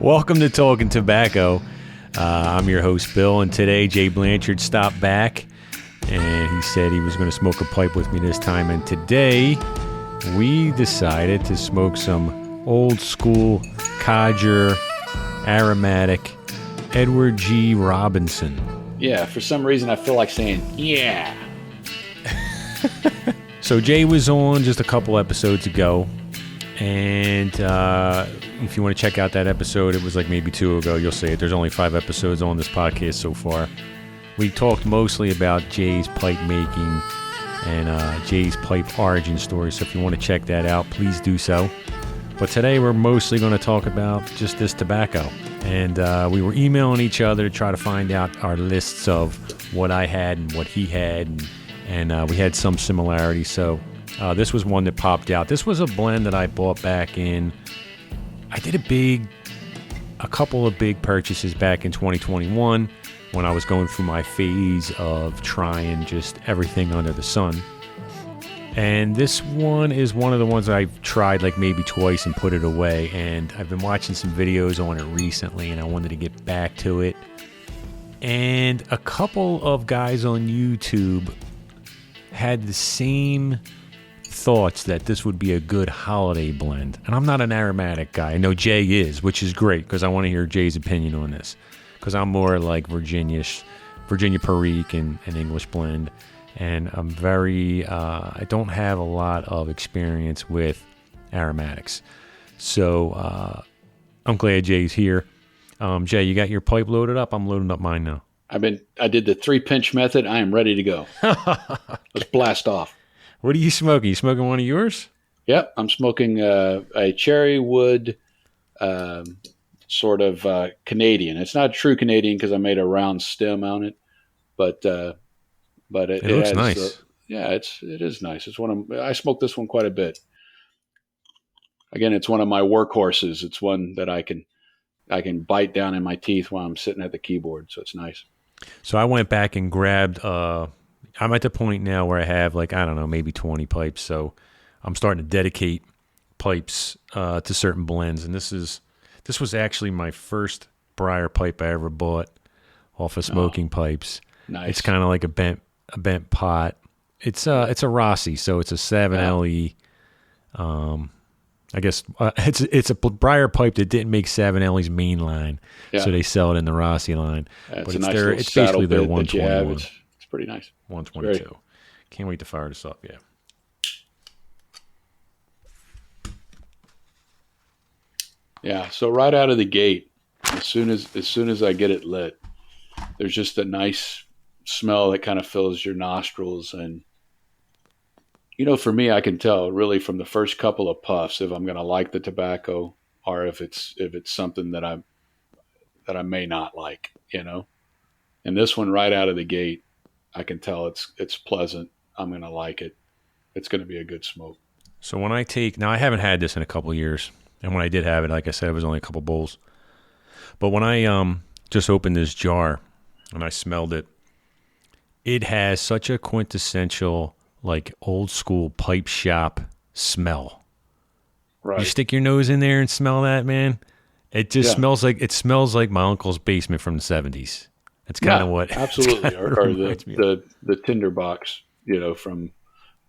Welcome to Talking Tobacco. I'm your host, Bill, and today Jay Blanchard stopped back, and he said he was going to smoke a pipe with me this time. And today, we decided to smoke some old school Codger aromatic Edward G. Robinson. Yeah, for some reason I feel like saying, yeah. So Jay was on just a couple episodes ago, and if you want to check out that episode, it was like maybe 2 ago. You'll see it. There's only 5 episodes on this podcast so far. We talked mostly about Jay's pipe making and Jay's pipe origin story. So if you want to check that out, please do so. But today we're mostly going to talk about just this tobacco. And we were emailing each other to try to find out our lists of what I had and what he had. And we had some similarities. So this was one that popped out. This was a blend that I bought back in. I did a couple of big purchases back in 2021 when I was going through my phase of trying just everything under the sun. And this one is one of the ones I've tried like maybe twice and put it away. And I've been watching some videos on it recently, and I wanted to get back to it. And a couple of guys on YouTube had the same thoughts that this would be a good holiday blend. And I'm not an aromatic guy. I know Jay is, which is great because I want to hear Jay's opinion on this. Because I'm more like Virginia Perique and English blend. And I'm I don't have a lot of experience with aromatics. So I'm glad Jay's here. Jay, you got your pipe loaded up? I'm loading up mine now. I did the 3-pinch method. I am ready to go. Let's blast off. What are you smoking? You smoking one of yours? Yep. I'm smoking a cherry wood sort of Canadian. It's not true Canadian because I made a round stem on it, but it looks has, nice. It is nice. I smoke this one quite a bit. Again, it's one of my workhorses. It's one that I can bite down in my teeth while I'm sitting at the keyboard. So it's nice. So I went back and grabbed, I'm at the point now where I have maybe 20 pipes. So I'm starting to dedicate pipes to certain blends. And this was actually my first briar pipe I ever bought off of smoking pipes. Nice. It's kind of like a bent pot. It's a Rossi, so it's a 7LE. I guess it's a briar pipe that didn't make 7LE's main line, so they sell it in the Rossi line. Yeah, but it's basically their 121. It's pretty nice. 122. Can't wait to fire this up. Yeah. Yeah. So right out of the gate, as soon as I get it lit, there's just a nice smell that kind of fills your nostrils. And, for me, I can tell really from the first couple of puffs if I'm going to like the tobacco or if it's something that I may not like, And this one right out of the gate, I can tell it's pleasant. I'm going to like it. It's going to be a good smoke. So when I haven't had this in a couple of years. And when I did have it, like I said, it was only a couple bowls. But when I just opened this jar and I smelled it, it has such a quintessential, like old school pipe shop smell. Right. You stick your nose in there and smell that, man. It just smells like my uncle's basement from the 70s. That's kind of what. Absolutely. Or the tinderbox, from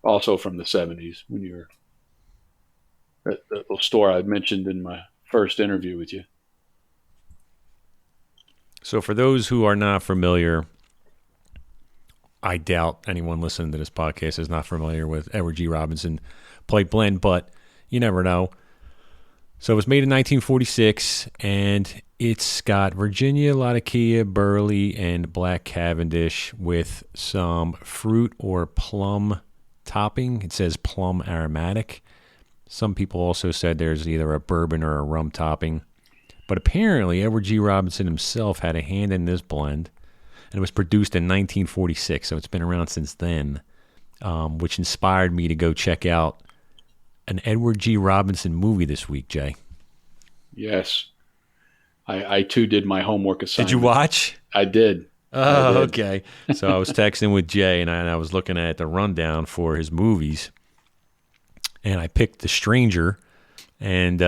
the 70s when you were at the little store I mentioned in my first interview with you. So for those who are not familiar, I doubt anyone listening to this podcast is not familiar with Edward G. Robinson pipe blend, but you never know. So it was made in 1946, and it's got Virginia, Latakia, Burley, and Black Cavendish with some fruit or plum topping. It says plum aromatic. Some people also said there's either a bourbon or a rum topping. But apparently, Edward G. Robinson himself had a hand in this blend, and it was produced in 1946, so it's been around since then, which inspired me to go check out an Edward G. Robinson movie this week, Jay. Yes. I too did my homework assignment. Did you watch? I did. Oh, okay. So I was texting with Jay, and I was looking at the rundown for his movies, and I picked The Stranger, and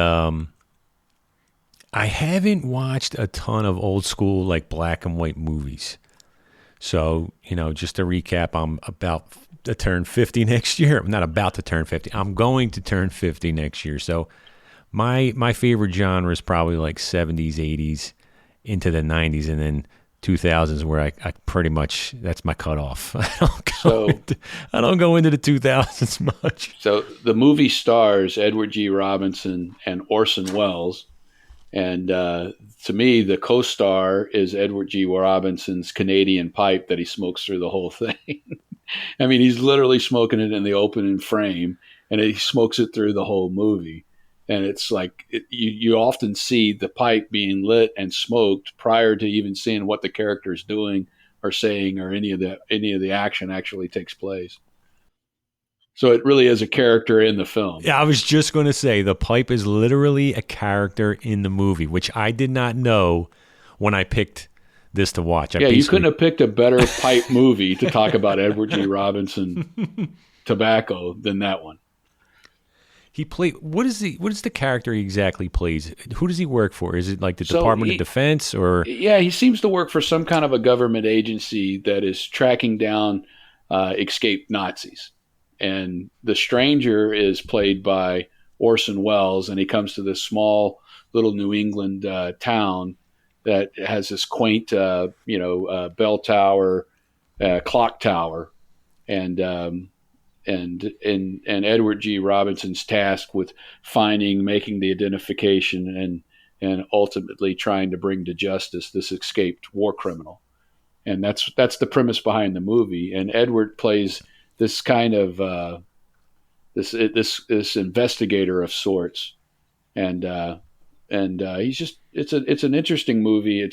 I haven't watched a ton of old school like black and white movies. So, just to recap, I'm about to turn 50 next year. I'm not about to turn 50. I'm going to turn 50 next year. So my favorite genre is probably like 70s, 80s into the 90s, and then 2000s where I pretty much, that's my cutoff. I don't go into the 2000s much. So the movie stars Edward G. Robinson and Orson Welles. And to me, the co-star is Edward G. Robinson's Canadian pipe that he smokes through the whole thing. I mean, he's literally smoking it in the opening frame, and he smokes it through the whole movie. And it's like you often see the pipe being lit and smoked prior to even seeing what the character is doing or saying, or any of the action actually takes place. So it really is a character in the film. Yeah, I was just going to say the pipe is literally a character in the movie, which I did not know when I picked this to watch. You couldn't have picked a better pipe movie to talk about Edward G. Robinson tobacco than that one. He played. What is the character he exactly plays? Who does he work for? Is it like the Department of Defense or? Yeah, he seems to work for some kind of a government agency that is tracking down escaped Nazis. And the stranger is played by Orson Welles, and he comes to this small little New England town that has this quaint, bell tower, clock tower, and Edward G. Robinson's tasked with making the identification, and ultimately trying to bring to justice this escaped war criminal. And that's the premise behind the movie. And Edward plays this kind of this investigator of sorts, and he's just it's an interesting going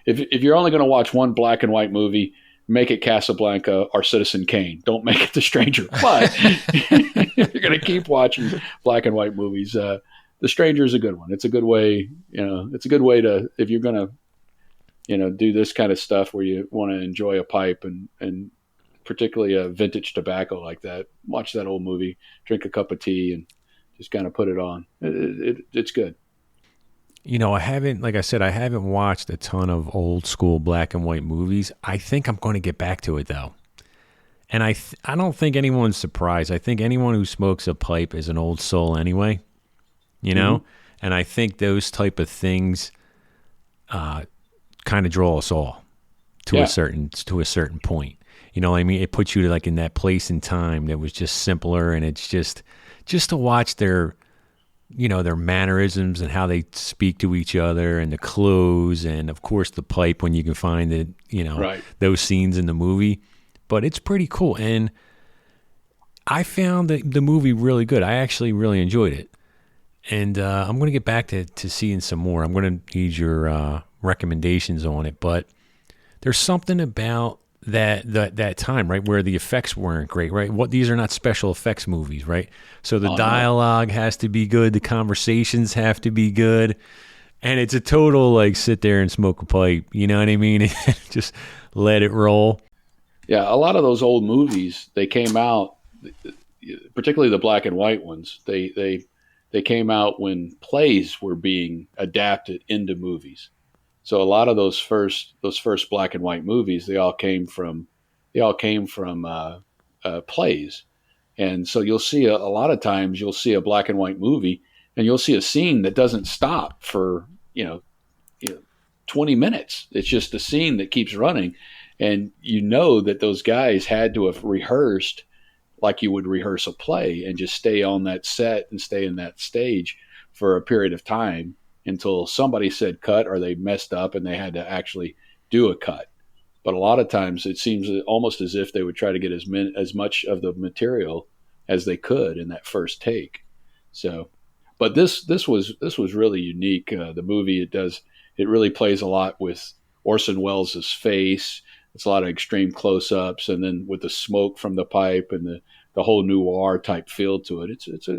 if you're only going to watch one black and white movie, make it Casablanca or Citizen Kane. Don't make it The Stranger. But if you're going to keep watching black and white movies, The Stranger is a good one. It's a good way, to, if you're going to, do this kind of stuff where you want to enjoy a pipe and particularly a vintage tobacco like that, watch that old movie, drink a cup of tea, and just kind of put it on. It's good. I haven't watched a ton of old school black and white movies. I think I'm going to get back to it though. And I don't think anyone's surprised. I think anyone who smokes a pipe is an old soul anyway, Mm-hmm. And I think those type of things kind of draw us all to a certain point. You know what I mean? It puts you in that place and time that was just simpler, and it's just to watch their mannerisms and how they speak to each other, and the clothes, and of course the pipe when you can find it, right. Those scenes in the movie. But it's pretty cool, and I found the movie really good. I actually really enjoyed it, and I'm going to get back to seeing some more. I'm going to need your recommendations on it, but there's something about that time, right, where the effects weren't great, right? These are not special effects movies, right? So the dialogue has to be good, the conversations have to be good, and it's a total sit there and smoke a pipe, you know what I mean? Just let it roll. Yeah, a lot of those old movies, they came out, particularly the black and white ones. They came out when plays were being adapted into movies. So a lot of those first black and white movies, they all came from plays, and so you'll see a lot of times you'll see a black and white movie, and you'll see a scene that doesn't stop for 20 minutes. It's just a scene that keeps running, and that those guys had to have rehearsed like you would rehearse a play, and just stay on that set and stay in that stage for a period of time, until somebody said cut, or they messed up and they had to actually do a cut. But a lot of times it seems almost as if they would try to get as much of the material as they could in that first take. So, but this was really unique. The movie, it really plays a lot with Orson Welles' face. It's a lot of extreme close-ups, and then with the smoke from the pipe and the whole noir type feel to it. It's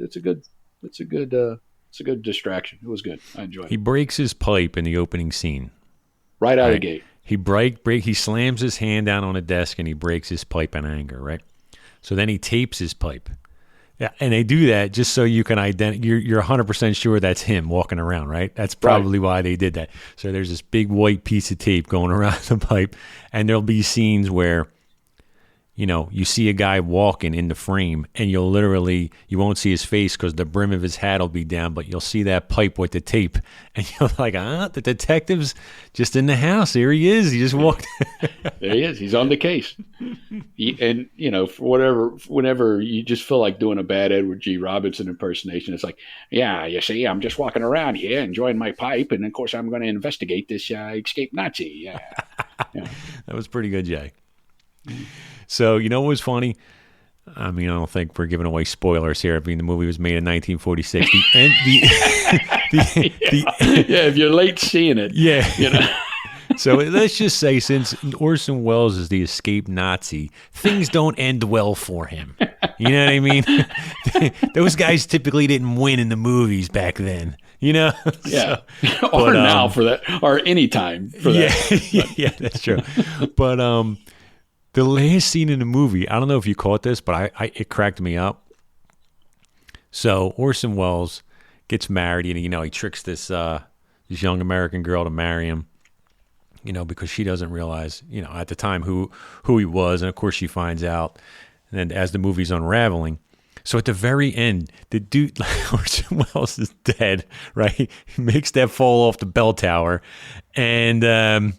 a good distraction. It was good. I enjoyed it. He breaks his pipe in the opening scene. Right out of the gate. He slams his hand down on a desk and he breaks his pipe in anger, right? So then he tapes his pipe. Yeah, and they do that just so you can You're 100% sure that's him walking around, right? That's probably why they did that. So there's this big white piece of tape going around the pipe, and there'll be scenes where, you see a guy walking in the frame, and you won't see his face because the brim of his hat will be down, but you'll see that pipe with the tape, and you're like, the detective's just in the house. Here he is. He just walked. There he is. He's on the case. Whenever you just feel like doing a bad Edward G. Robinson impersonation, it's like, yeah, you see, I'm just walking around here enjoying my pipe, and of course I'm going to investigate this escaped Nazi. Yeah. That was pretty good, Jay. So, what was funny? I mean, I don't think we're giving away spoilers here. I mean, the movie was made in 1946. If you're late seeing it. Yeah. So let's just say, since Orson Welles is the escaped Nazi, things don't end well for him. You know what I mean? Those guys typically didn't win in the movies back then. Yeah. So, or now for that, or any time for that. Yeah, that's true. But the last scene in the movie, I don't know if you caught this, but it cracked me up. So Orson Welles gets married, and he tricks this young American girl to marry him. Because she doesn't realize, at the time who he was, and of course she finds out. And then as the movie's unraveling, so at the very end, the dude, Orson Welles, is dead, right? He makes that fall off the bell tower, and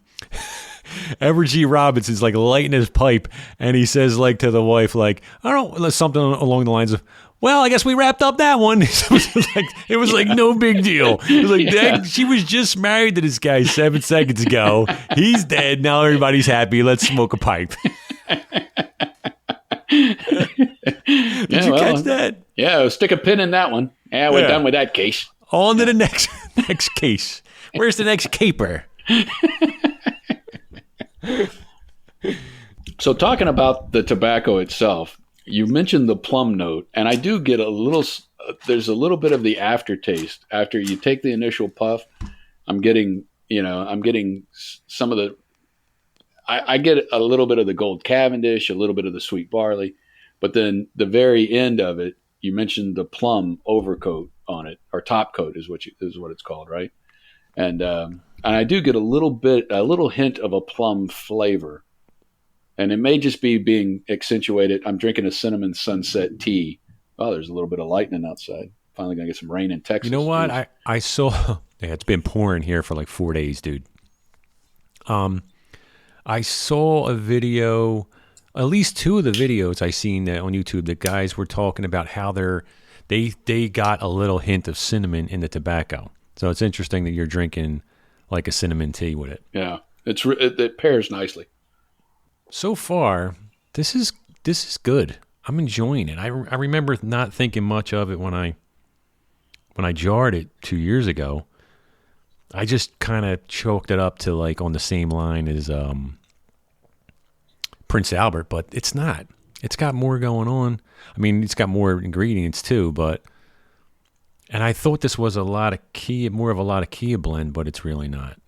Edward G. Robinson's like lighting his pipe, and he says to the wife, I don't know, something along the lines of, well, I guess we wrapped up that one. It was like no big deal. It was like, she was just married to this guy 7 seconds ago. He's dead. Now everybody's happy. Let's smoke a pipe. Did you catch that? Yeah, stick a pin in that one. Yeah, we're done with that case. On to the next case. Where's the next caper? So talking about the tobacco itself, you mentioned the plum note, and I do get there's a little bit of the aftertaste after you take the initial puff. I'm getting some of the, I get a little bit of the Gold Cavendish, a little bit of the sweet barley, but then the very end of it, you mentioned the plum overcoat on it, or top coat is what it's called, right? And I do get a little hint of a plum flavor. And it may just be being accentuated. I'm drinking a cinnamon sunset tea. Oh, there's a little bit of lightning outside. Finally going to get some rain in Texas. You know what? I saw, it's been pouring here for like 4 days, dude. I saw a video, at least 2 of the videos I seen on YouTube, the guys were talking about how they got a little hint of cinnamon in the tobacco. So it's interesting that you're drinking like a cinnamon tea with it. Yeah, it pairs nicely. So far, this is good. I'm enjoying it. I remember not thinking much of it when I jarred it 2 years ago. I just kind of choked it up to like on the same line as Prince Albert, but it's not. It's got more going on. I mean, it's got more ingredients too, and I thought this was more of a lot of Kia blend, but it's really not.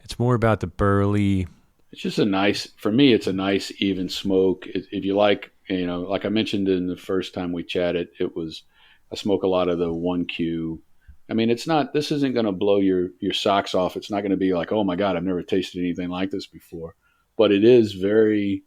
It's more about the burley. It's just for me, it's a nice, even smoke. If you like, like I mentioned in the first time we chatted, I smoke a lot of the 1Q. I mean, this isn't going to blow your socks off. It's not going to be like, oh my God, I've never tasted anything like this before. But it is very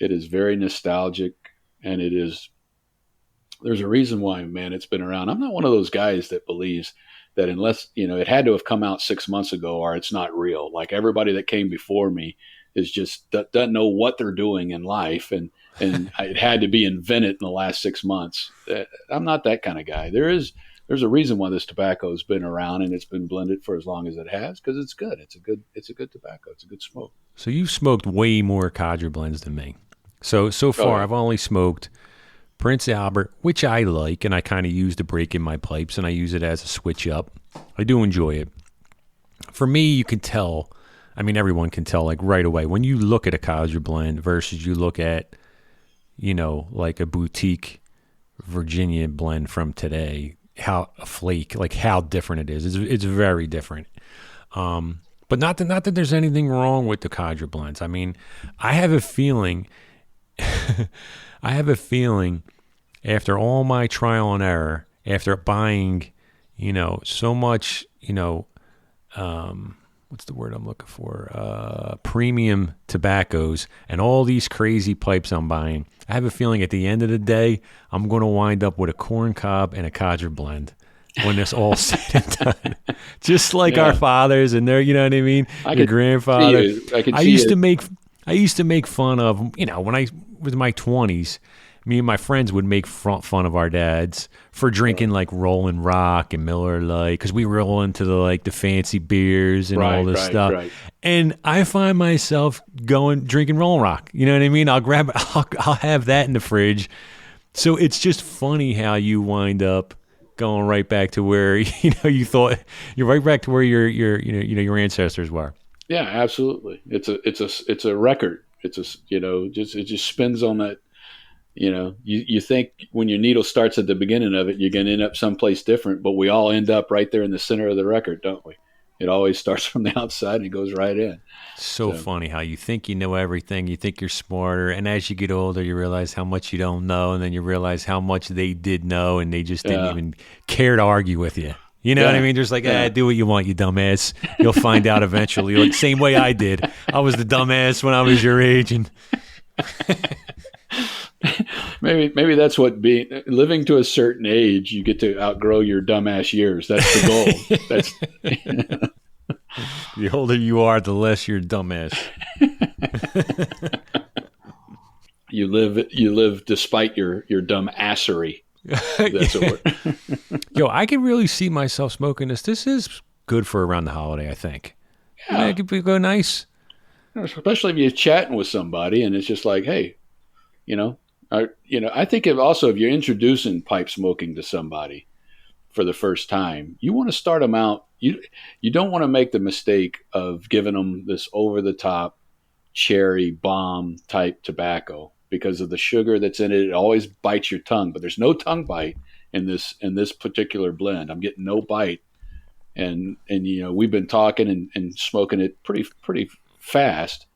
nostalgic, and there's a reason why, man, it's been around. I'm not one of those guys that believes that unless, it had to have come out 6 months ago or it's not real. Like everybody that came before me doesn't know what they're doing in life. And it had to be invented in the last 6 months. I'm not that kind of guy. There's a reason why this tobacco has been around and it's been blended for as long as it has, because it's good. It's a good tobacco. It's a good smoke. So you've smoked way more Cadre blends than me. So far, I've only smoked Prince Albert, which I like, and I kind of use to break in my pipes, and I use it as a switch up. I do enjoy it. For me, you can tell, I mean, everyone can tell, like right away, when you look at a Cadre blend versus you look at, like a boutique Virginia blend from today, how different it is. It's very different. But not that there's anything wrong with the Cadre blends. I mean, I have a feeling after all my trial and error, after buying, so much, what's the word I'm looking for? Premium tobaccos and all these crazy pipes I'm buying. I have a feeling at the end of the day, I'm going to wind up with a corn cob and a codger blend when this all said and done. Just like our fathers and their, you know what I mean? Your grandfather. I used to make fun of, when I was in my 20s, me and my friends would make fun of our dads for drinking like Rolling Rock and Miller Lite because we were all into the fancy beers and all this stuff. Right. And I find myself drinking Rolling Rock. You know what I mean? I'll have that in the fridge. So it's just funny how you wind up going right back to where you thought you're right back to where your ancestors were. Yeah, absolutely. It's a record. It just spins on that. You think when your needle starts at the beginning of it, you're going to end up someplace different, but we all end up right there in the center of the record, don't we? It always starts from the outside and it goes right in. So funny how you think you know everything, you think you're smarter, and as you get older, you realize how much you don't know, and then you realize how much they did know, and they just didn't even care to argue with you. You know what I mean? Just like, do what you want, you dumbass. You'll find out eventually. Like, same way I did. I was the dumbass when I was your age, and maybe that's what living to a certain age, you get to outgrow your dumbass years. That's the goal. The older you are, the less you're dumbass. You live despite your dumbassery. That's a word. Yo, I can really see myself smoking this. This is good for around the holiday, I think. Yeah, it could be go nice. Especially if you're chatting with somebody and it's just like, hey, I think if you're introducing pipe smoking to somebody for the first time, you want to start them out. You don't want to make the mistake of giving them this over the top cherry bomb type tobacco because of the sugar that's in it. It always bites your tongue, but there's no tongue bite in this particular blend. I'm getting no bite, and we've been talking and smoking it pretty fast,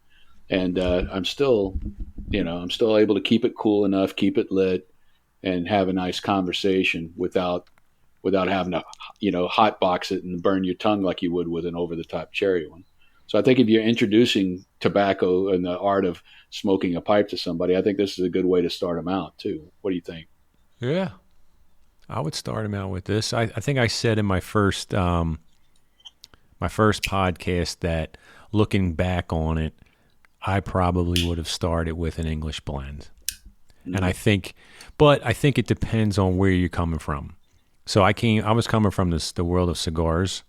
and I'm still able to keep it cool enough, keep it lit, and have a nice conversation without having to, hot box it and burn your tongue like you would with an over-the-top cherry one. So I think if you're introducing tobacco and the art of smoking a pipe to somebody, I think this is a good way to start them out too. What do you think? Yeah, I would start them out with this. I think I said in my first podcast that looking back on it, I probably would have started with an English blend. Mm-hmm. And I think it depends on where you're coming from. So I was coming from the world of cigars,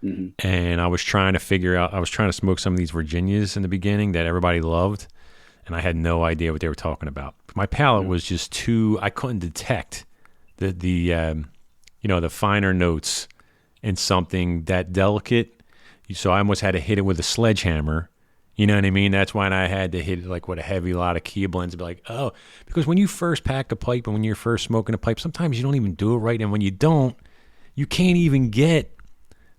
mm-hmm. and I was trying to smoke some of these Virginias in the beginning that everybody loved, and I had no idea what they were talking about. My palate mm-hmm. was just I couldn't detect the finer notes in something that delicate. So I almost had to hit it with a sledgehammer. You know what I mean? That's why I had to hit it like with a heavy lot of Kia blends to be like, oh, because when you first pack a pipe and when you're first smoking a pipe, sometimes you don't even do it right. And when you don't, you can't even get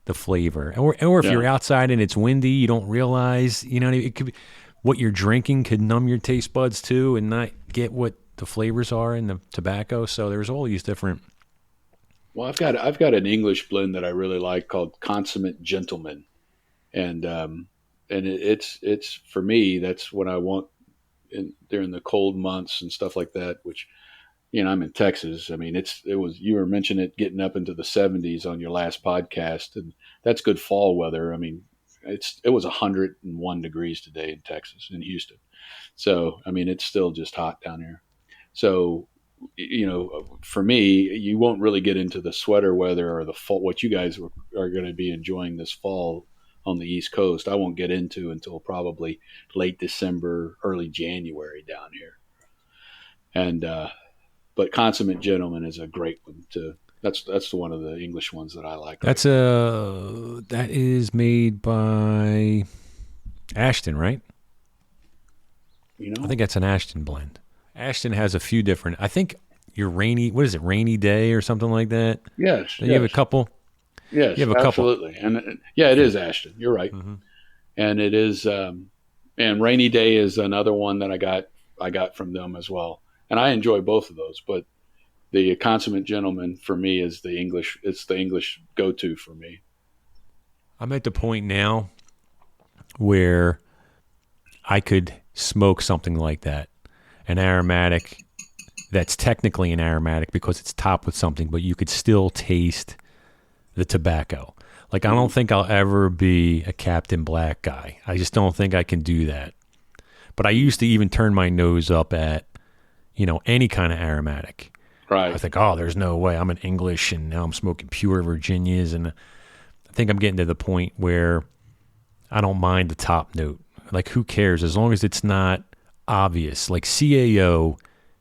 the flavor. Or if you're outside and it's windy, you don't realize, it could be what you're drinking could numb your taste buds too and not get what the flavors are in the tobacco. So there's all these different. Well, I've got an English blend that I really like called Consummate Gentleman. And it's for me, that's what I want during the cold months and stuff like that, which, I'm in Texas. I mean, you were mentioning it getting up into the 70s on your last podcast, and that's good fall weather. I mean, it was 101 degrees today in Texas, in Houston. So, I mean, it's still just hot down here. So, for me, you won't really get into the sweater weather or the fall, what you guys are going to be enjoying this fall on the East Coast. I won't get into until probably late December, early January down here. And but Consummate Gentleman is a great one too. That's one of the English ones that I like. That is made by Ashton, right? I think that's an Ashton blend. Ashton has a few different. I think your rainy day or something like that. Yes. You have a couple. Yes, absolutely. And it is Ashton. You're right. Mm-hmm. And it is, and Rainy Day is another one that I got from them as well. And I enjoy both of those, but the consummate gentleman for me is the English. It's the English go-to for me. I'm at the point now where I could smoke something like that, an aromatic that's technically an aromatic because it's topped with something, but you could still taste the tobacco. Like, I don't think I'll ever be a Captain Black guy. I just don't think I can do that. But I used to even turn my nose up at, any kind of aromatic. Right. I think, oh, there's no way. I'm an English, and now I'm smoking pure Virginias. And I think I'm getting to the point where I don't mind the top note. Like, who cares? As long as it's not obvious. Like, CAO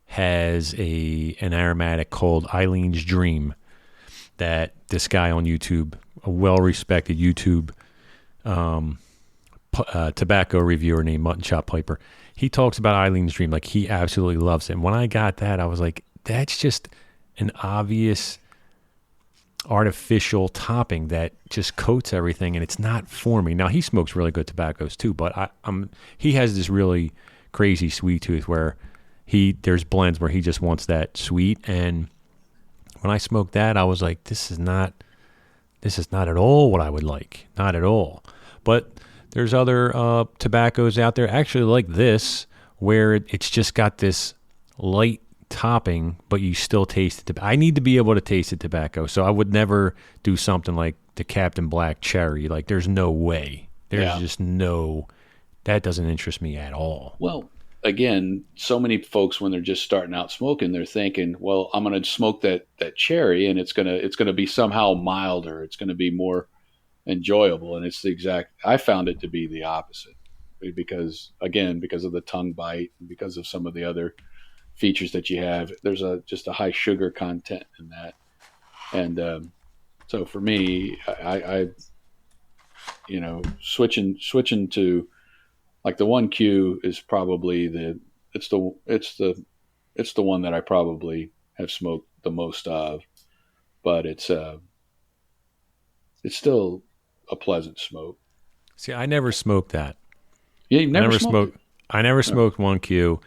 has an aromatic called Eileen's Dream that this guy on YouTube, a well-respected YouTube tobacco reviewer named Mutton Chop Piper, he talks about Eileen's Dream. Like, he absolutely loves it. And when I got that, I was like, that's just an obvious artificial topping that just coats everything, and it's not for me. Now, he smokes really good tobaccos too, but he has this really crazy sweet tooth where there's blends where he just wants that sweet. And when I smoked that, I was like, this is not at all what I would like. Not at all. But there's other tobaccos out there, actually like this, where it's just got this light topping, but you still taste it. I need to be able to taste the tobacco, so I would never do something like the Captain Black Cherry. Like, there's no way. There's just no. That doesn't interest me at all. Well, again, so many folks when they're just starting out smoking, they're thinking, "Well, I'm going to smoke that cherry, and it's gonna be somehow milder. It's going to be more enjoyable." And it's the exact. I found it to be the opposite, because of the tongue bite, and because of some of the other features that you have. There's just a high sugar content in that, and so for me, I switching to, like, the 1Q is probably it's the one that I probably have smoked the most of, but it's still a pleasant smoke. See, I never smoked that. Yeah, you never smoked it? I never smoked 1Q,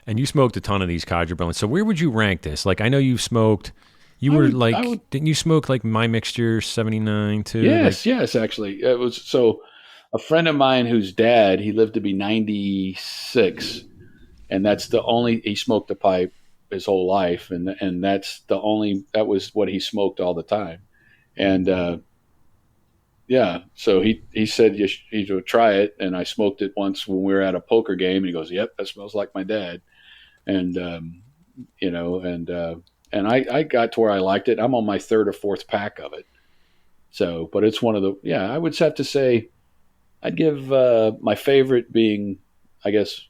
and you smoked a ton of these Codger blends. So where would you rank this? Like, I know you've smoked. Didn't you smoke like My Mixture 79 too? Yes, actually. It was so. A friend of mine whose dad, he lived to be 96, and he smoked a pipe his whole life, and that was what he smoked all the time. And so he said you should try it, and I smoked it once when we were at a poker game, and he goes, "Yep, that smells like my dad." And and I got to where I liked it. I'm on my third or fourth pack of it. So, but it's one of the, I would have to say, I'd give my favorite being, I guess,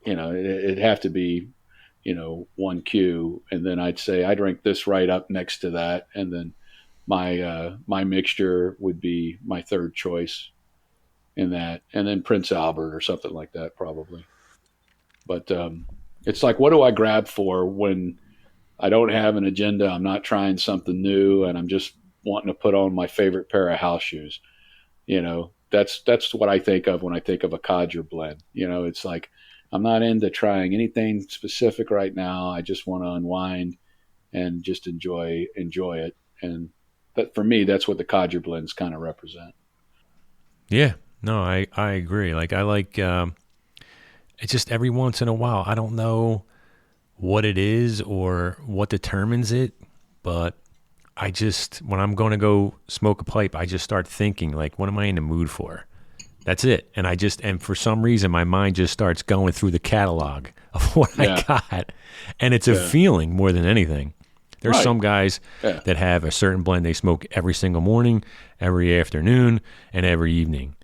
it'd have to be, 1Q. And then I'd say I'd rank this right up next to that. And then my mixture would be my third choice in that. And then Prince Albert or something like that, probably. But it's like, what do I grab for when I don't have an agenda? I'm not trying something new, and I'm just wanting to put on my favorite pair of house shoes. That's what I think of when I think of a Codger blend. It's like, I'm not into trying anything specific right now. I just want to unwind and just enjoy it. And that, for me, that's what the Codger blends kind of represent. Yeah, no, I agree. Like, I like, it's just every once in a while, I don't know what it is or what determines it, but I just, when I'm going to go smoke a pipe, I just start thinking, like, what am I in the mood for? That's it. And for some reason, my mind just starts going through the catalog of what I got. And it's a feeling more than anything. There's some guys that have a certain blend they smoke every single morning, every afternoon, and every evening.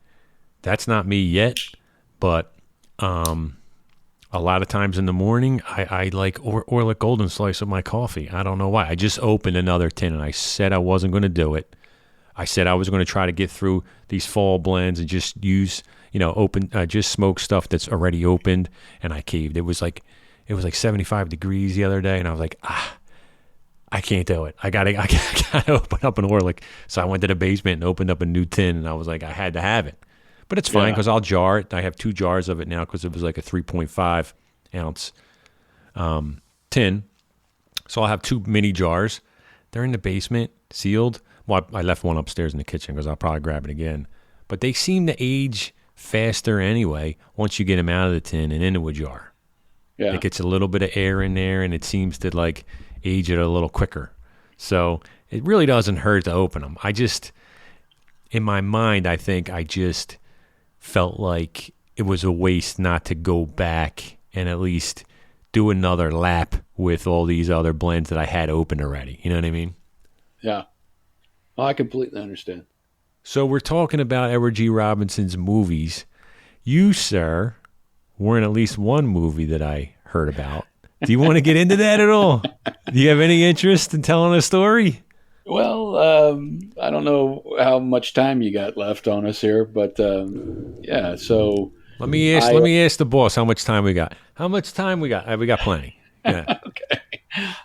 That's not me yet, but a lot of times in the morning, I like Orla Golden Slice with my coffee. I don't know why. I just opened another tin, and I said I wasn't going to do it. I said I was going to try to get through these fall blends and just use, just smoke stuff that's already opened, and I caved. It was like 75 degrees the other day, and I was like, I can't do it. I gotta open up an Orlick. So I went to the basement and opened up a new tin, and I was like, I had to have it. But it's fine because I'll jar it. I have 2 jars of it now because it was like a 3.5 ounce tin. So I'll have 2 mini jars. They're in the basement, sealed. Well, I left one upstairs in the kitchen because I'll probably grab it again. But they seem to age faster anyway once you get them out of the tin and into a jar. Yeah. It gets a little bit of air in there, and it seems to like age it a little quicker. So it really doesn't hurt to open them. In my mind, I think I just felt like it was a waste not to go back and at least do another lap with all these other blends that I had open already. You know what I mean? Yeah. Oh, I completely understand. So we're talking about Edward G. Robinson's movies. You, sir, were in at least one movie that I heard about. Do you want to get into that at all? Do you have any interest in telling a story? Well, I don't know how much time you got left on us here, but yeah. So let me ask the boss how much time we got. How much time we got? We got plenty. Yeah. Okay.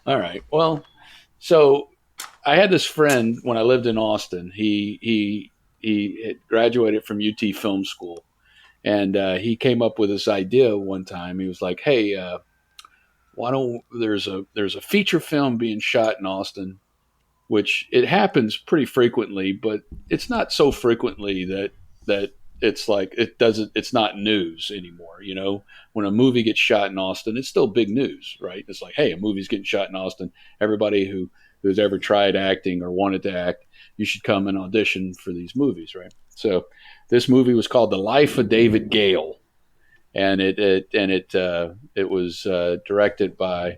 All right. Well, so I had this friend when I lived in Austin. He had graduated from UT Film School, and he came up with this idea one time. He was like, "Hey, why don't there's a feature film being shot in Austin, which it happens pretty frequently, but it's not so frequently that it's like it's not news anymore. You know, when a movie gets shot in Austin, it's still big news, right? It's like, hey, a movie's getting shot in Austin. Everybody who's ever tried acting or wanted to act, you should come and audition for these movies, right? So this movie was called The Life of David Gale, and it was directed by,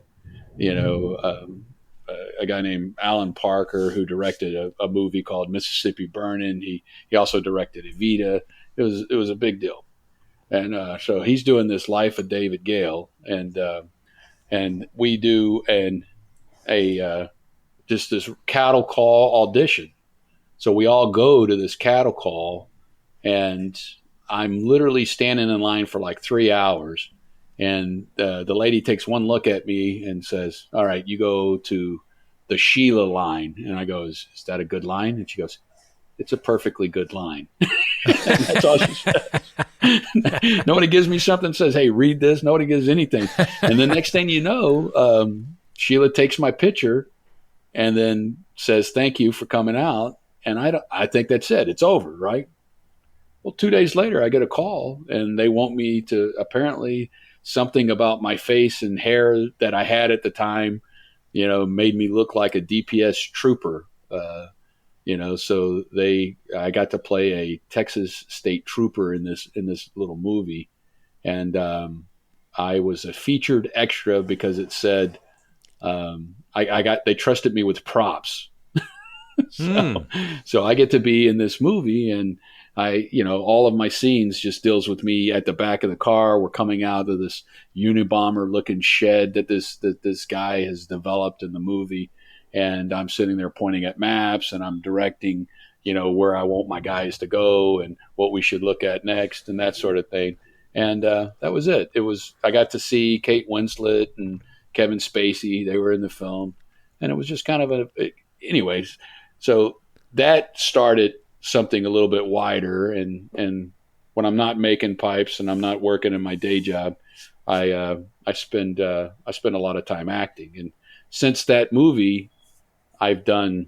a guy named Alan Parker, who directed a movie called Mississippi Burning. He also directed Evita. It was a big deal, and so he's doing this Life of David Gale, and we do just this cattle call audition. So we all go to this cattle call, and I'm literally standing in line for like 3 hours. And the lady takes one look at me and says, "All right, you go to the Sheila line." And I go, is that a good line? And she goes, "It's a perfectly good line." That's all she says. Nobody gives me something and says, "Hey, read this." Nobody gives anything. And the next thing you know, Sheila takes my picture and then says, "Thank you for coming out." And I think that's it. It's over, right? Well, 2 days later, I get a call, and they want me to, apparently something about my face and hair that I had at the time, made me look like a DPS trooper. So I got to play a Texas state trooper in this little movie. And I was a featured extra because it said, they trusted me with props. So I get to be in this movie, and all of my scenes just deals with me at the back of the car. We're coming out of this Unabomber looking shed that this guy has developed in the movie. And I'm sitting there pointing at maps, and I'm directing, where I want my guys to go and what we should look at next and that sort of thing. And that was it. I got to see Kate Winslet and Kevin Spacey. They were in the film, and it was just kind of anyways. So that started something a little bit wider. And when I'm not making pipes and I'm not working in my day job, I spend a lot of time acting. And since that movie, I've done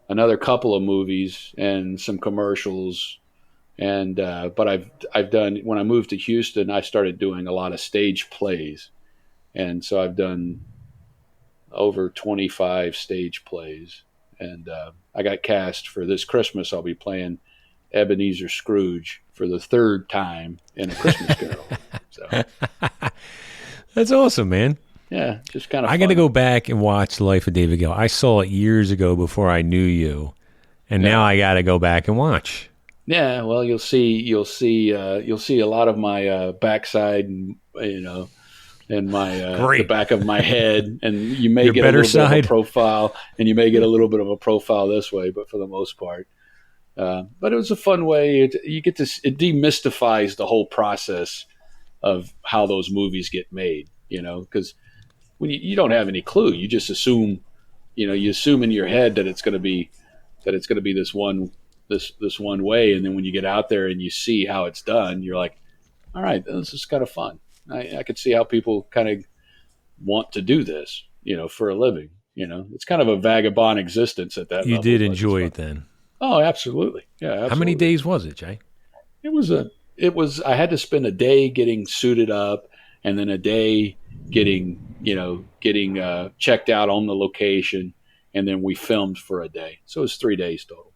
another couple of movies and some commercials. And but I've done, when I moved to Houston, I started doing a lot of stage plays. And so I've done over 25 stage plays. And I got cast for this Christmas. I'll be playing Ebenezer Scrooge for the third time in A Christmas Carol. So that's awesome, man. Yeah, just kind of. I got to go back and watch The Life of David Gale. I saw it years ago before I knew you, and now I got to go back and watch. Yeah, well, you'll see a lot of my backside, and my the back of my head, and you may get a little bit of a profile, and you may get a little bit of a profile this way, but for the most part, but it was a fun way. It demystifies the whole process of how those movies get made, because when you don't have any clue, you just assume, you assume in your head that it's going to be this one way, and then when you get out there and you see how it's done, you're like, all right, this is kind of fun. I could see how people kind of want to do this. for a living. It's kind of a vagabond existence at that You level. did enjoy it then. Oh, absolutely. Yeah, absolutely. How many days was it, Jay? I had to spend a day getting suited up and then a day getting checked out on the location. And then we filmed for a day. So it was 3 days total.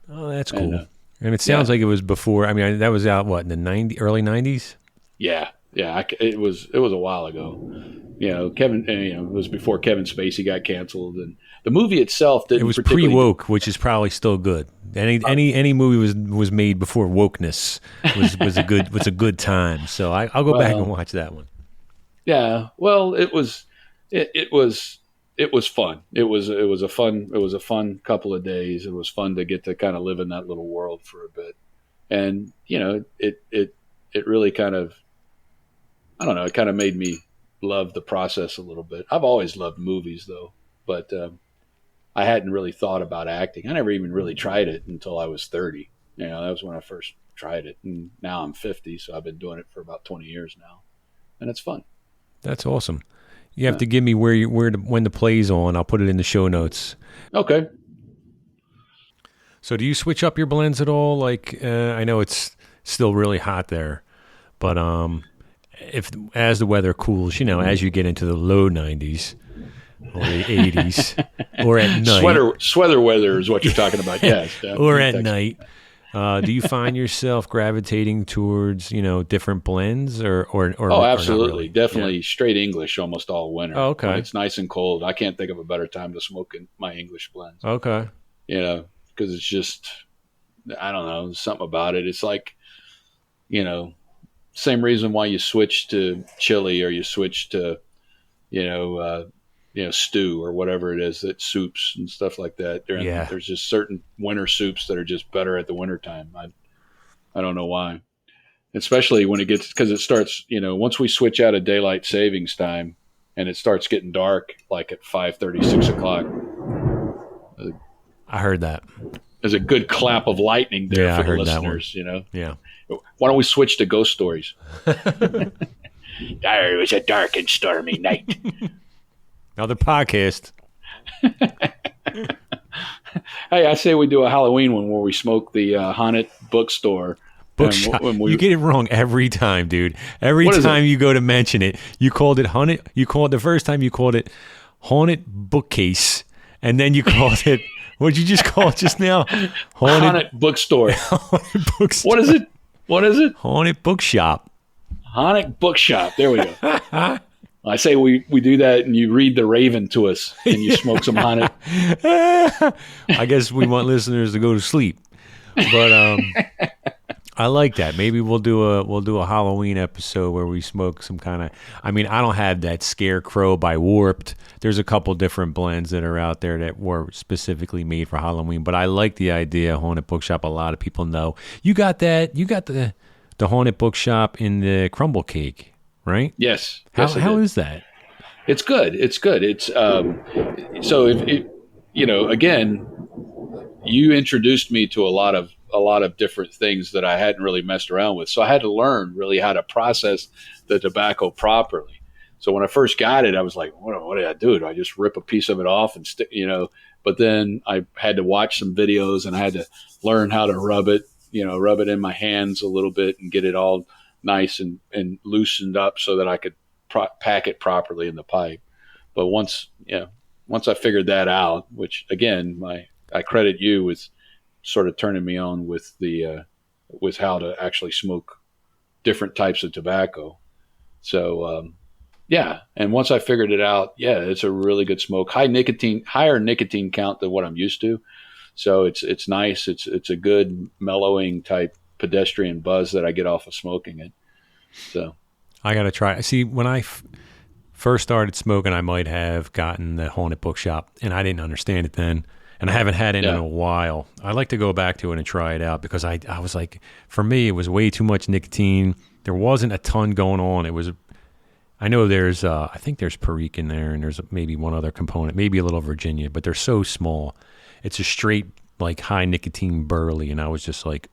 Oh, that's cool. And it sounds like it was before. I mean, that was out, what, in the early 90s? Yeah. It was a while ago. Kevin, it was before Kevin Spacey got canceled. And the movie itself didn't. It was pre-woke, which is probably still good. Any movie was made before wokeness was a good time. So I'll go back and watch that one. Yeah. Well, it was fun. It was a fun couple of days. It was fun to get to kind of live in that little world for a bit. And, it really kind of, I don't know, it kind of made me love the process a little bit. I've always loved movies though, but I hadn't really thought about acting. I never even really tried it until I was 30. That was when I first tried it. And now I'm 50. So I've been doing it for about 20 years now, and it's fun. That's awesome. You have to give me when the play's on. I'll put it in the show notes. Okay. So do you switch up your blends at all? Like, I know it's still really hot there, but as the weather cools, as you get into the low 90s or the 80s or at night. Sweater weather is what you're talking about, yes. Or at night. Do you find yourself gravitating towards, different blends or Oh, absolutely. Really? Definitely straight English almost all winter. Oh, okay. When it's nice and cold. I can't think of a better time to smoke in my English blends. Okay. Because it's just, I don't know, something about it. It's like, same reason why you switch to chili or you switch to, stew or whatever it is, that soups and stuff like that. There's just certain winter soups that are just better at the winter time. I don't know why, especially when because it starts, once we switch out of daylight savings time and it starts getting dark, like at 5:30, 6 o'clock. I heard that. There's a good clap of lightning there for the listeners, Yeah. Why don't we switch to ghost stories? There was a dark and stormy night. Another podcast. Hey, I say we do a Halloween one where we smoke the haunted bookstore. Bookshop. You get it wrong every time, dude. Every time you go to mention it, you called it haunted. The first time you called it haunted bookcase, and then you called it. What did you just call it just now? Haunted bookstore. Haunted bookstore. What is it? Haunted bookshop. Haunted bookshop. There we go. I say we do that and you read The Raven to us and you smoke some haunted. I guess we want listeners to go to sleep. But I like that. Maybe we'll do a Halloween episode where we smoke some kind of. I mean, I don't have that Scarecrow by Warped. There's a couple different blends that are out there that were specifically made for Halloween. But I like the idea of Haunted Bookshop. A lot of people know. You got that. You got the Haunted Bookshop in the crumble cake. Right? Yes. How is that? It's good. It's so if again, you introduced me to a lot of different things that I hadn't really messed around with. So I had to learn really how to process the tobacco properly. So when I first got it, I was like, what did I do? Do I just rip a piece of it off and stick, but then I had to watch some videos and I had to learn how to rub it in my hands a little bit and get it all nice and loosened up so that I could pack it properly in the pipe. But once I figured that out, which again, I credit you with sort of turning me on with with how to actually smoke different types of tobacco. So, and once I figured it out, it's a really good smoke, higher nicotine count than what I'm used to. So it's nice. It's a good mellowing type pedestrian buzz that I get off of smoking it. So I got to try. See, when I first started smoking, I might have gotten the Haunted Bookshop, and I didn't understand it then, and I haven't had it in a while. I'd like to go back to it and try it out because I was like, for me, it was way too much nicotine. There wasn't a ton going on. It was, I know there's, I think there's Perique in there, and there's maybe one other component, maybe a little Virginia, but they're so small. It's a straight, like, high nicotine burley, and I was just like,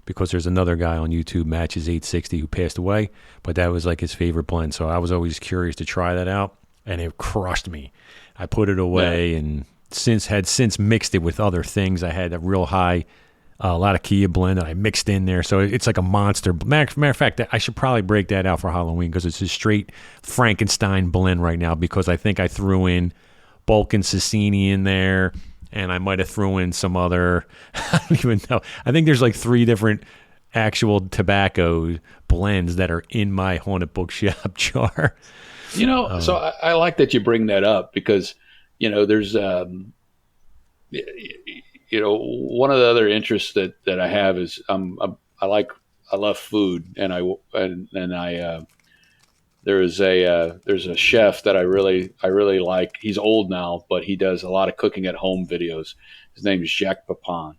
because there's another guy on YouTube, Matches 860, who passed away, but that was like his favorite blend. So I was always curious to try that out. and it crushed me. I put it away and since mixed it with other things. I had a real high, a lot of Kia blend that I mixed in there. So it's like a monster. Matter of fact, I should probably break that out for Halloween because it's a straight Frankenstein blend right now, because I think I threw in Balkan Cecchini in there, and I might have threw in some other, I don't even know. I think there's like 3 different actual tobacco blends that are in my Haunted Bookshop jar. So I like that you bring that up, because, there's, one of the other interests that I have is I love food, and there's a chef that I really like. He's old now, but he does a lot of cooking at home videos. His name is Jacques Pepin.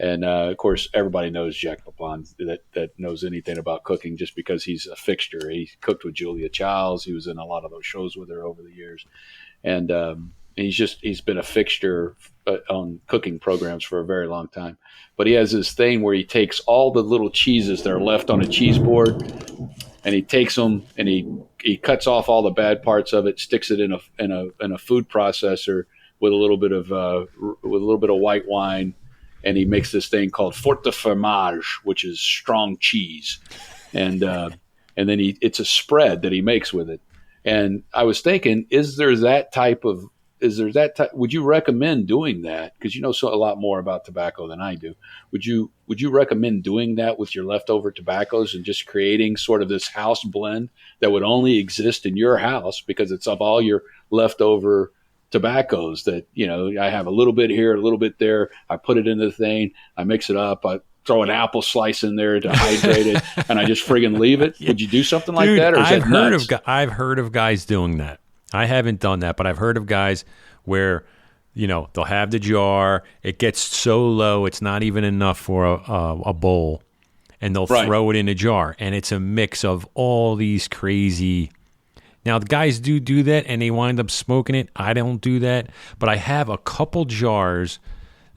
And of course, everybody knows Jacques Pepin that knows anything about cooking, just because he's a fixture. He cooked with Julia Childs. He was in a lot of those shows with her over the years, and he's been a fixture on cooking programs for a very long time. But he has this thing where he takes all the little cheeses that are left on a cheese board, and he takes them and he cuts off all the bad parts of it, sticks it in a food processor with a little bit of white wine. And he makes this thing called Fort de Fromage, which is strong cheese, and then it's a spread that he makes with it. And I was thinking, would you recommend doing that? Because you know a lot more about tobacco than I do. Would you recommend doing that with your leftover tobaccos and just creating sort of this house blend that would only exist in your house because it's of all your leftover tobaccos that, I have a little bit here, a little bit there. I put it in the thing, I mix it up, I throw an apple slice in there to hydrate it, and I just friggin' leave it. Would you do something like that? Or is that nuts? I've heard of guys doing that. I haven't done that, but I've heard of guys where, they'll have the jar. It gets so low, it's not even enough for a bowl, and they'll throw it in a jar, and it's a mix of all these crazy. Now, the guys do that, and they wind up smoking it. I don't do that, but I have a couple jars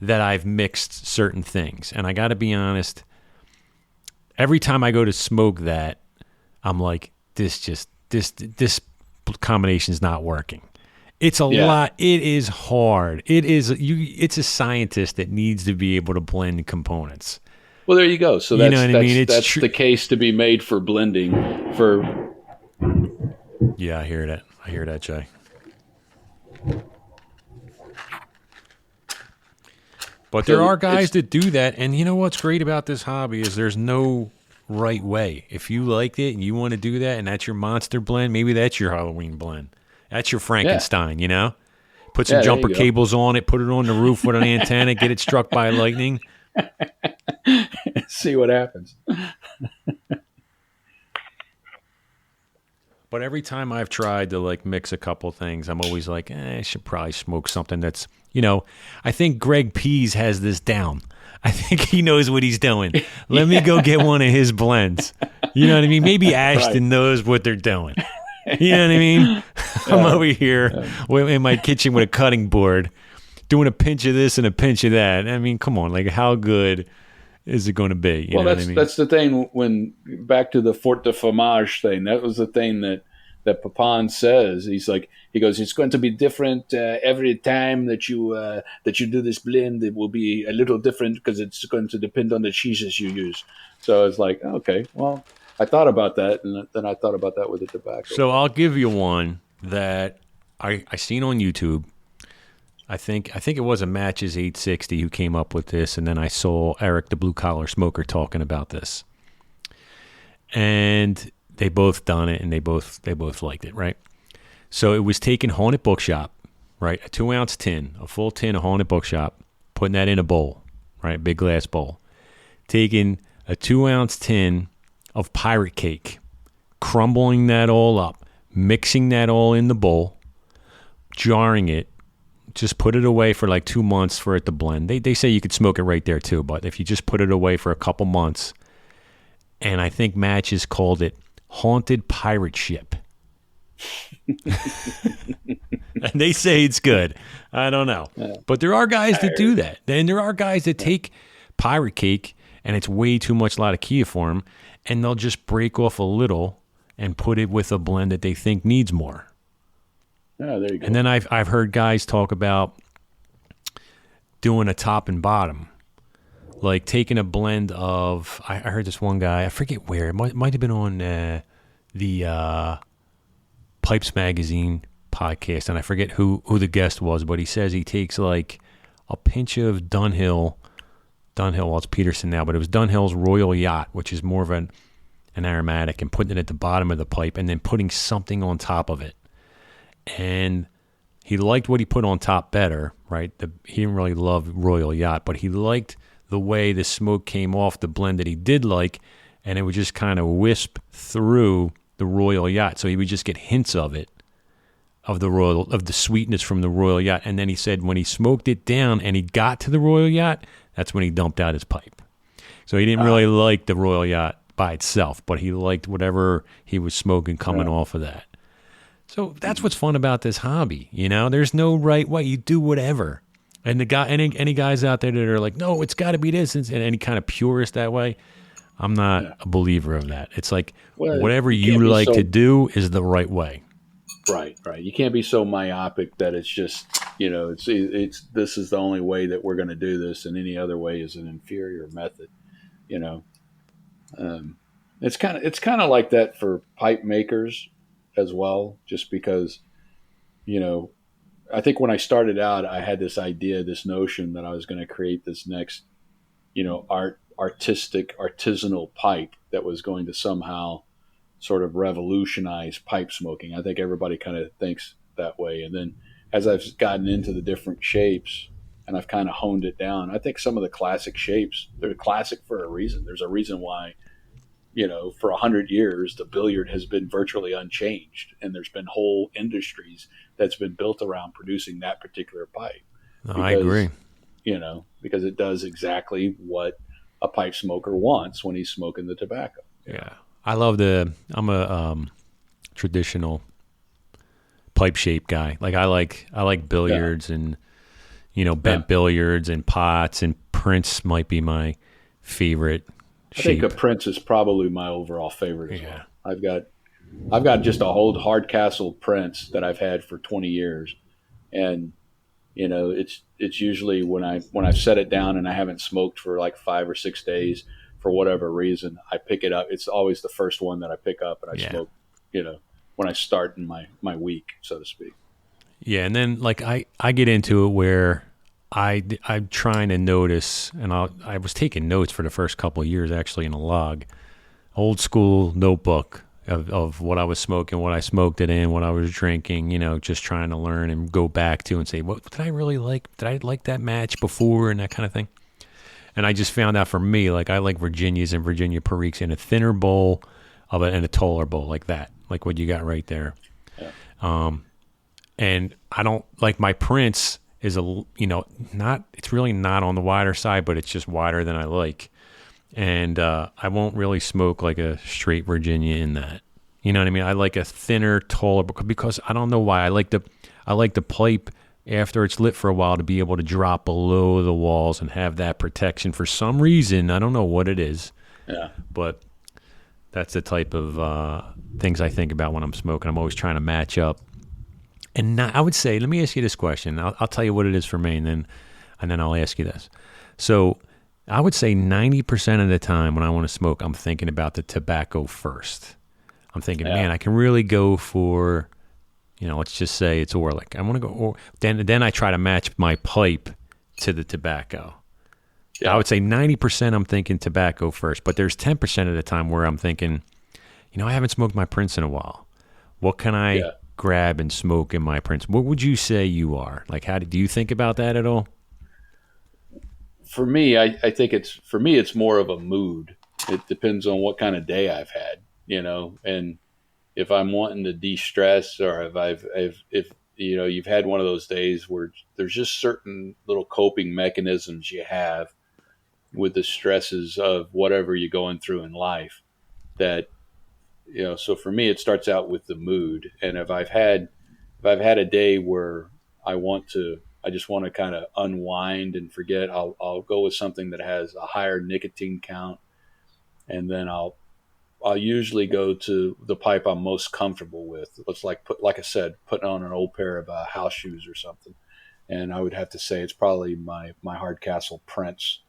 that I've mixed certain things, and I got to be honest, every time I go to smoke that, I'm like, this combination is not working. It's a lot. It is hard. It's a scientist that needs to be able to blend components. Well, there you go. So that's the case to be made for blending for. Yeah, I hear that, Jay. But there are guys that do that, and you know what's great about this hobby is there's no right way. If you liked it and you want to do that, and that's your monster blend, maybe that's your Halloween blend. That's your Frankenstein, Put some jumper cables on it, put it on the roof with an antenna, get it struck by lightning. See what happens. But every time I've tried to mix a couple things, I'm always like, I should probably smoke something that's, I think Greg Pease has this down. I think he knows what he's doing. Let me go get one of his blends. You know what I mean? Maybe Ashton knows what they're doing. You know what I mean? I'm over here in my kitchen with a cutting board doing a pinch of this and a pinch of that. I mean, come on, how good is it going to be? You know what I mean? That's the thing. When back to the Fort de Fromage thing, that was the thing that Pepin says. He goes, it's going to be different every time that you do this blend. It will be a little different because it's going to depend on the cheeses you use. So it's like, okay, well, I thought about that, and then I thought about that with the tobacco. So I'll give you one that I seen on YouTube. I think it was a Matches 860 who came up with this, and then I saw Eric the Blue Collar Smoker talking about this, and they both done it, and they both liked it, right? So it was taking Haunted Bookshop, right, a 2-ounce tin, a full tin of Haunted Bookshop, putting that in a bowl, right, big glass bowl, taking a 2-ounce tin of Pirate Cake, crumbling that all up, mixing that all in the bowl, jarring it. Just put it away for 2 months for it to blend. They say you could smoke it right there too, but if you just put it away for a couple months, and I think Matches called it Haunted Pirate Ship. And they say it's good. I don't know. But there are guys that do that. And there are guys that take Pirate Cake, and it's way too much latakia for them, and they'll just break off a little and put it with a blend that they think needs more. Yeah, there you And go. then I've heard guys talk about doing a top and bottom, like taking a blend of. I heard this one guy. I forget where. It might have been on the Pipes Magazine podcast, and I forget who the guest was, but he says he takes like a pinch of Dunhill. Well, it's Peterson now, but it was Dunhill's Royal Yacht, which is more of an aromatic, and putting it at the bottom of the pipe, and then putting something on top of it. And he liked what he put on top better, right? He didn't really love Royal Yacht, but he liked the way the smoke came off the blend that he did like, and it would just kind of wisp through the Royal Yacht. So he would just get hints of it, of the sweetness from the Royal Yacht. And then he said when he smoked it down and he got to the Royal Yacht, that's when he dumped out his pipe. So he didn't really like the Royal Yacht by itself, but he liked whatever he was smoking coming off of that. So that's what's fun about this hobby. There's no right way. You do whatever. And the guy, any guys out there that are like, no, it's got to be this, and any kind of purist that way, I'm not a believer of that. It's like whatever you like to do is the right way. Right. You can't be so myopic that it's just, it's this is the only way that we're going to do this, and any other way is an inferior method. You know, it's kind of like that for pipe makers as well. Just because, I think when I started out, I had this idea, this notion that I was going to create this next, artisanal pipe that was going to somehow sort of revolutionize pipe smoking. I think everybody kind of thinks that way. And then as I've gotten into the different shapes and I've kind of honed it down, I think some of the classic shapes, they're classic for a reason. There's a reason why, for 100 years, the billiard has been virtually unchanged. And there's been whole industries that's been built around producing that particular pipe. No, I agree. Because it does exactly what a pipe smoker wants when he's smoking the tobacco. Yeah. I'm a traditional pipe shape guy. Like I like billiards and bent billiards and pots, and Prince might be my favorite shape. I think a Prince is probably my overall favorite as well. I've got just a whole Hardcastle Prince that I've had for 20 years, and it's usually when I've set it down and I haven't smoked for like 5 or 6 days. For whatever reason, I pick it up. It's always the first one that I pick up and I smoke, when I start in my week, so to speak. Yeah. And then like I get into it where I'm trying to notice, and I was taking notes for the first couple of years actually in a log, old school notebook of what I was smoking, what I smoked it in, what I was drinking, just trying to learn and go back to and say, what did I really like? Did I like that match before, and that kind of thing? And I just found out for me, like I like Virginias and Virginia Periques in a thinner bowl and a taller bowl like that, like what you got right there. Yeah. And I don't like my Prince is it's really not on the wider side, but it's just wider than I like. And I won't really smoke like a straight Virginia in that. You know what I mean? I like a thinner, taller, because I don't know why. I like the pipe after it's lit for a while to be able to drop below the walls and have that protection for some reason. I don't know what it is. Yeah. But that's the type of things I think about when I'm smoking. I'm always trying to match up. And I would say, let me ask you this question. I'll tell you what it is for me, and then I'll ask you this. So I would say 90% of the time when I want to smoke, I'm thinking about the tobacco first. I'm thinking, man, I can really go for, let's just say it's Orlick. I want to go. Then I try to match my pipe to the tobacco. Yeah. I would say 90% I'm thinking tobacco first, but there's 10% of the time where I'm thinking, I haven't smoked my Prince in a while. What can I grab and smoke in my Prince? What would you say you are? Like, do you think about that at all? For me, I think it's more of a mood. It depends on what kind of day I've had, and if I'm wanting to de-stress, or if you've had one of those days where there's just certain little coping mechanisms you have with the stresses of whatever you're going through in life, that so for me it starts out with the mood. And if I've had a day where I just want to kind of unwind and forget, I'll go with something that has a higher nicotine count, and then I'll I'll usually go to the pipe I'm most comfortable with. It's like I said, putting on an old pair of house shoes or something. And I would have to say it's probably my Hardcastle Prince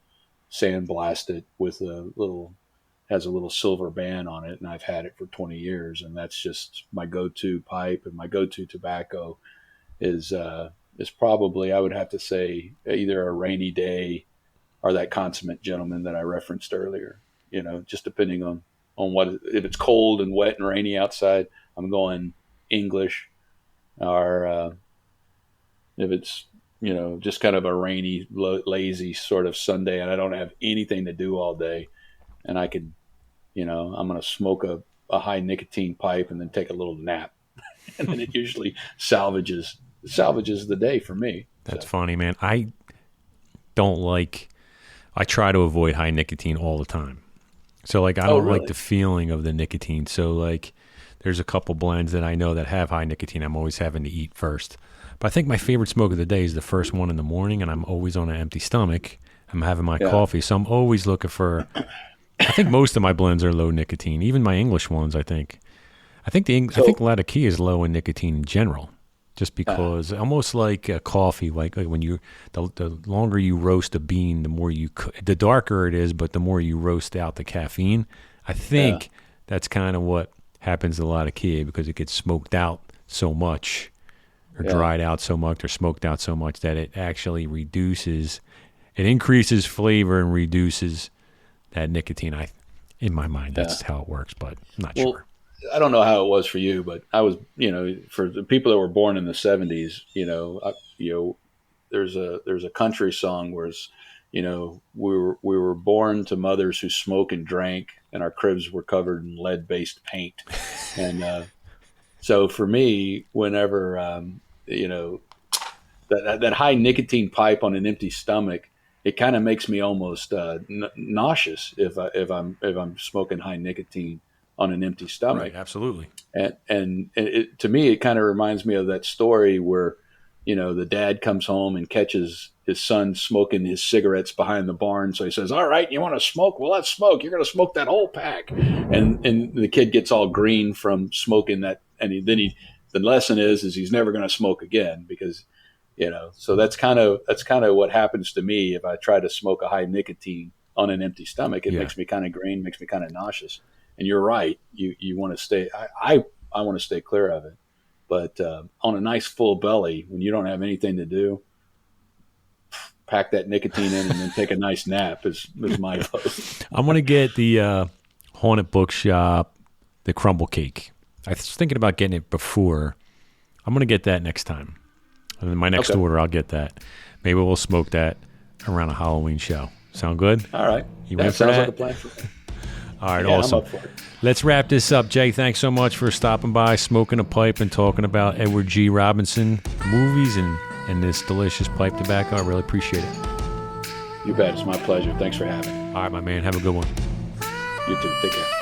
sandblasted with has a little silver band on it, and I've had it for 20 years, and that's just my go-to pipe. And my go-to tobacco is probably, I would have to say, either a Rainy Day or that Consummate Gentleman that I referenced earlier. Just depending on what, if it's cold and wet and rainy outside, I'm going English, or if it's just kind of a rainy, lazy sort of Sunday, and I don't have anything to do all day, and I could, I'm going to smoke a high nicotine pipe and then take a little nap, and then it usually salvages the day for me. That's funny, man. I try to avoid high nicotine all the time. So I don't really? like the feeling of the nicotine. So there's a couple blends that I know that have high nicotine I'm always having to eat first. But I think my favorite smoke of the day is the first one in the morning, and I'm always on an empty stomach. I'm having my coffee, so I'm always looking for. I think most of my blends are low nicotine, even my English ones. I think I think Latakia is low in nicotine in general, just because almost like a coffee, like when you the longer you roast a bean, the darker it is, but the more you roast out the caffeine. I think that's kind of what happens to Latakia, because it gets smoked out so much, or dried out so much, or smoked out so much, that it actually increases flavor and reduces that nicotine. In my mind, that's how it works, but I'm not sure. I don't know how it was for you, but I was, for the people that were born in the 70s, there's a country song where it's, we were born to mothers who smoke and drank, and our cribs were covered in lead-based paint. And so for me, whenever that high nicotine pipe on an empty stomach, it kind of makes me almost nauseous if I'm smoking high nicotine on an empty stomach. Right, absolutely. And to me, it kind of reminds me of that story where, the dad comes home and catches his son smoking his cigarettes behind the barn. So he says, "All right, you want to smoke? Well, let's smoke. You're going to smoke that whole pack." And the kid gets all green from smoking that. And the lesson is he's never going to smoke again, because, so that's kind of what happens to me if I try to smoke a high nicotine on an empty stomach. It makes me kind of green, makes me kind of nauseous. And you're right. You want to stay. I want to stay clear of it. But on a nice full belly, when you don't have anything to do, pack that nicotine in and then take a nice nap is my vote. I'm going to get the Haunted Bookshop, the crumble cake. I was thinking about getting it before. I'm going to get that next time. And then my next order, I'll get that. Maybe we'll smoke that around a Halloween show. Sound good? All right. That sounds like a plan for me. All right, awesome. I'm up for it. Let's wrap this up. Jay, thanks so much for stopping by, smoking a pipe, and talking about Edward G. Robinson movies and this delicious pipe tobacco. I really appreciate it. You bet. It's my pleasure. Thanks for having me. All right, my man. Have a good one. You too. Take care.